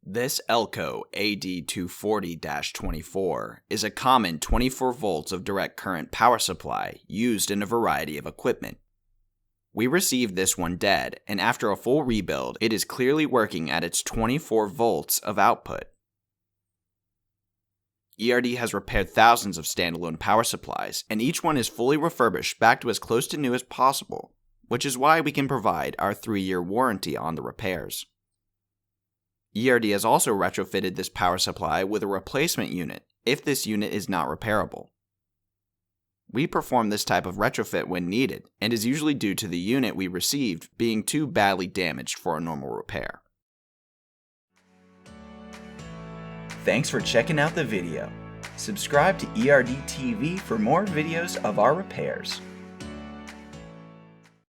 This Elco ad240-24 is a common 24 volts of direct current power supply used in a variety of equipment. We received this one dead, and after a full rebuild, it is clearly working at its 24 volts of output. ERD has repaired thousands of standalone power supplies, and each one is fully refurbished back to as close to new as possible, which is why we can provide our 3-year warranty on the repairs. ERD has also retrofitted this power supply with a replacement unit if this unit is not repairable. We perform this type of retrofit when needed, and is usually due to the unit we received being too badly damaged for a normal repair. Thanks for checking out the video. Subscribe to ERD TV for more videos of our repairs.